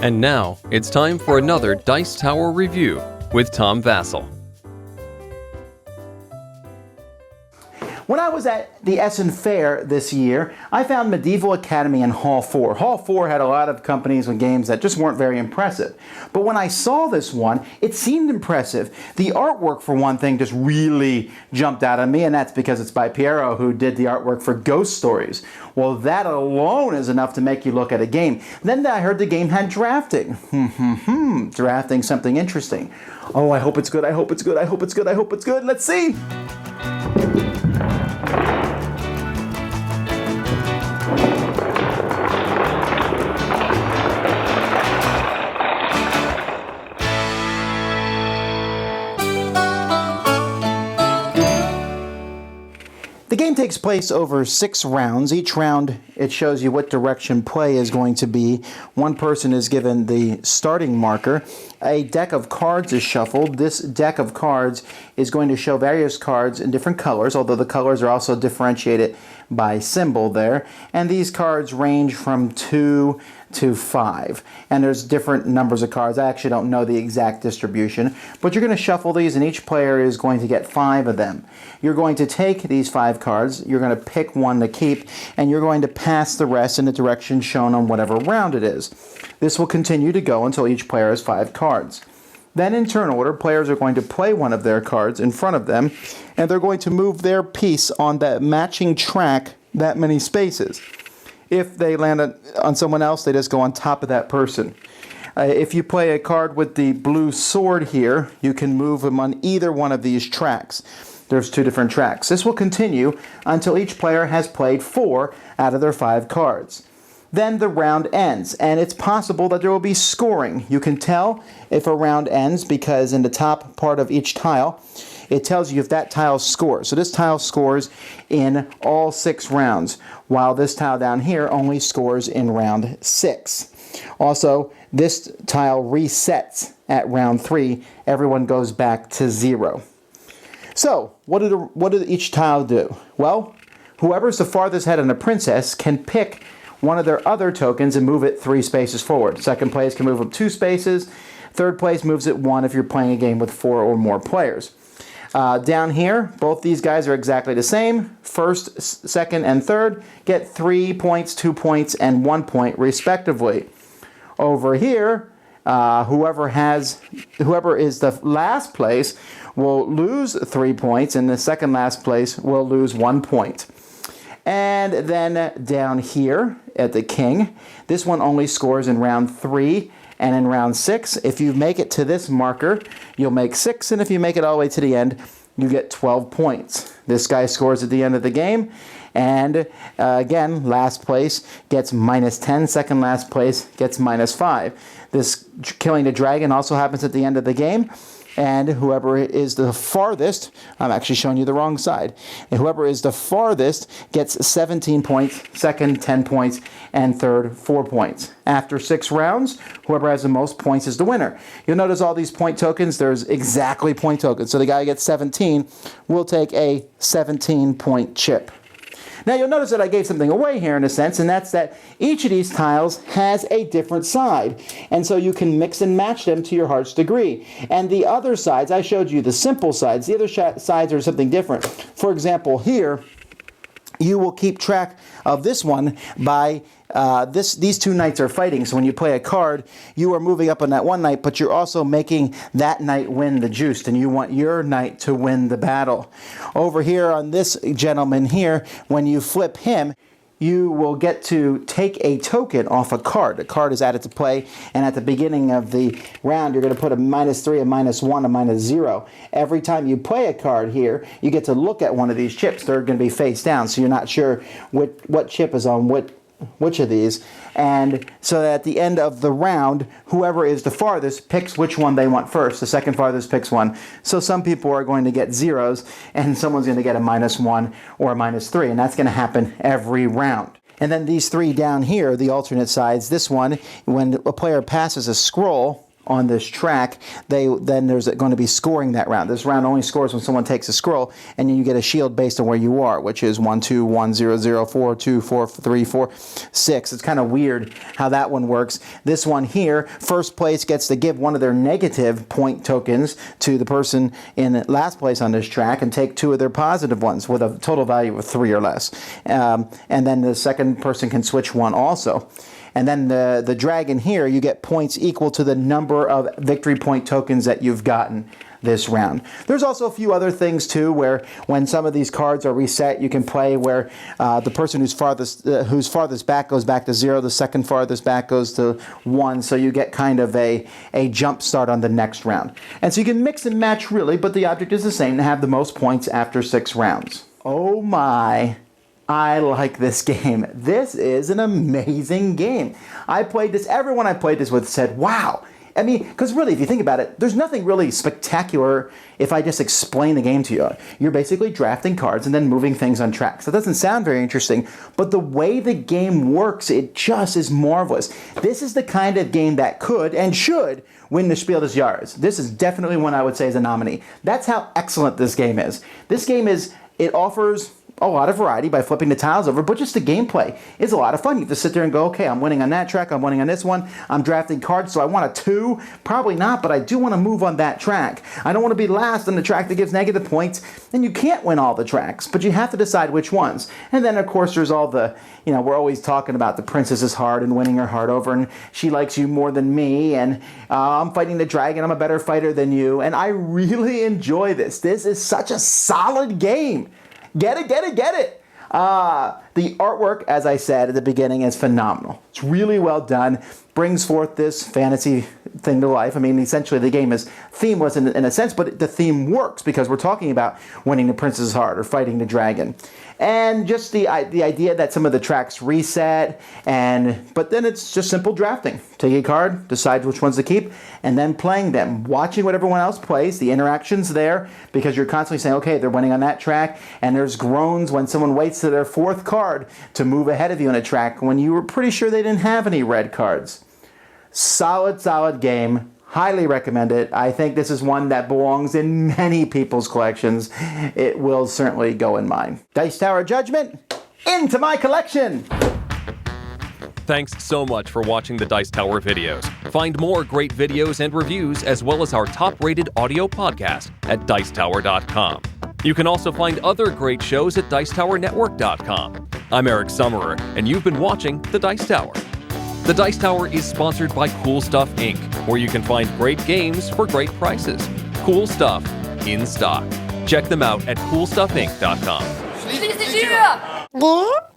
And now, it's time for another Dice Tower review with Tom Vasel. When I was at the Essen Fair this year, I found Medieval Academy in Hall 4. Hall 4 had a lot of companies and games that just weren't very impressive. But when I saw this one, it seemed impressive. The artwork, for one thing, just really jumped out at me, and that's because it's by Piero, who did the artwork for Ghost Stories. Well, that alone is enough to make you look at a game. Then I heard the game had drafting. Drafting something interesting. Oh, I hope it's good, I hope it's good, I hope it's good, I hope it's good. Let's see. The game takes place over 6 rounds. Each round, it shows you what direction play is going to be. One person is given the starting marker. A deck of cards is shuffled. This deck of cards is going to show various cards in different colors, although the colors are also differentiated by symbol there. And these cards range from 2 to 5. And there's different numbers of cards. I actually don't know the exact distribution. But you're going to shuffle these, and each player is going to get 5 of them. You're going to take these 5 cards, you're going to pick one to keep, and you're going to pass the rest in the direction shown on whatever round it is. This will continue to go until each player has 5 cards. Then in turn order, players are going to play one of their cards in front of them, and they're going to move their piece on that matching track that many spaces. If they land on someone else, they just go on top of that person. If you play a card with the blue sword here, you can move them on either one of these tracks. There's 2 different tracks. This will continue until each player has played 4 out of their 5 cards. Then the round ends, and it's possible that there will be scoring. You can tell if a round ends because in the top part of each tile, it tells you if that tile scores. So this tile scores in all 6 rounds, while this tile down here only scores in round 6. Also, this tile resets at round 3. Everyone goes back to 0. So, what did each tile do? Well, whoever's the farthest ahead on a princess can pick one of their other tokens and move it 3 spaces forward. Second place can move up 2 spaces. Third place moves it 1 if you're playing a game with 4 or more players. Down here, both these guys are exactly the same. First, second, and third get 3 points, 2 points, and 1 point respectively. Over here, whoever is the last place will lose 3 points, and the second last place will lose 1 point. And then down here at the king, this one only scores in round 3 and in round 6. If you make it to this marker, you'll make 6, and if you make it all the way to the end, you get 12 points. This guy scores at the end of the game, and again, last place gets -10, second last place gets -5. This killing the dragon also happens at the end of the game. And whoever is the farthest, I'm actually showing you the wrong side, and whoever is the farthest gets 17 points, second 10 points, and third 4 points. After 6 rounds, whoever has the most points is the winner. You'll notice all these point tokens, there's exactly point tokens. So the guy who gets 17 will take a 17-point chip. Now you'll notice that I gave something away here in a sense, and that's that each of these tiles has a different side. And so you can mix and match them to your heart's degree. And the other sides, I showed you the simple sides, the other sides are something different. For example, here, you will keep track of this one by these 2 knights are fighting. So when you play a card, you are moving up on that one knight, but you're also making that knight win the juice, and you want your knight to win the battle. Over here on this gentleman here, when you flip him, you will get to take a token off a card. The card is added to play, and at the beginning of the round, you're going to put a -3, a -1, a -0. Every time you play a card here, you get to look at one of these chips. They're going to be face down, so you're not sure what chip is on which of these, and so that at the end of the round, whoever is the farthest picks which one they want first. The second farthest picks one. So some people are going to get 0s, and someone's going to get a -1 or a -3, and that's going to happen every round. And then these 3 down here, the alternate sides, this one, when a player passes a scroll, on this track, then there's going to be scoring that round. This round only scores when someone takes a scroll, and then you get a shield based on where you are, which is 1, 2, 1, 0, 0, 4, 2, 4, 3, 4, 6. It's kind of weird how that one works. This one here, first place gets to give one of their negative point tokens to the person in last place on this track and take 2 of their positive ones with a total value of 3 or less. And then the second person can switch one also. And then the dragon here, you get points equal to the number of victory point tokens that you've gotten this round. There's also a few other things too, where when some of these cards are reset, you can play where the person who's farthest back goes back to 0, the second farthest back goes to 1, so you get kind of a jump start on the next round. And so you can mix and match really, but the object is the same, to have the most points after 6 rounds. Oh my. I like this game. This is an amazing game. I played this, everyone I played this with said, wow. I mean, because really, if you think about it, there's nothing really spectacular if I just explain the game to you. You're basically drafting cards and then moving things on tracks. That doesn't sound very interesting, but the way the game works, it just is marvelous. This is the kind of game that could and should win the Spiel des Jahres. This is definitely one I would say is a nominee. That's how excellent this game is. This game it offers a lot of variety by flipping the tiles over, but just the gameplay is a lot of fun. You have to sit there and go, okay, I'm winning on that track, I'm winning on this one, I'm drafting cards, so I want a 2? Probably not, but I do want to move on that track. I don't want to be last on the track that gives negative points, and you can't win all the tracks, but you have to decide which ones. And then, of course, there's all the, we're always talking about the princess's heart and winning her heart over, and she likes you more than me, and I'm fighting the dragon, I'm a better fighter than you, and I really enjoy this. This is such a solid game. Get it, get it, get it. The artwork, as I said at the beginning, is phenomenal. It's really well done. Brings forth this fantasy thing to life. I mean, essentially the game is themeless in a sense, but the theme works because we're talking about winning the princess's heart or fighting the dragon. And just the idea that some of the tracks reset, but then it's just simple drafting. Take a card, decide which ones to keep, and then playing them. Watching what everyone else plays, the interactions there, because you're constantly saying, okay, they're winning on that track, and there's groans when someone waits to their 4th card to move ahead of you in a track when you were pretty sure they didn't have any red cards. Solid game. Highly recommend it. I think this is one that belongs in many people's collections. It will certainly go in mine. Dice Tower Judgment, into my collection! Thanks so much for watching the Dice Tower videos. Find more great videos and reviews, as well as our top-rated audio podcast at Dicetower.com. You can also find other great shows at Dicetowernetwork.com. I'm Eric Summerer, and you've been watching The Dice Tower. The Dice Tower is sponsored by Cool Stuff Inc., where you can find great games for great prices. Cool stuff in stock. Check them out at CoolStuffInc.com. Schließlich die Tür!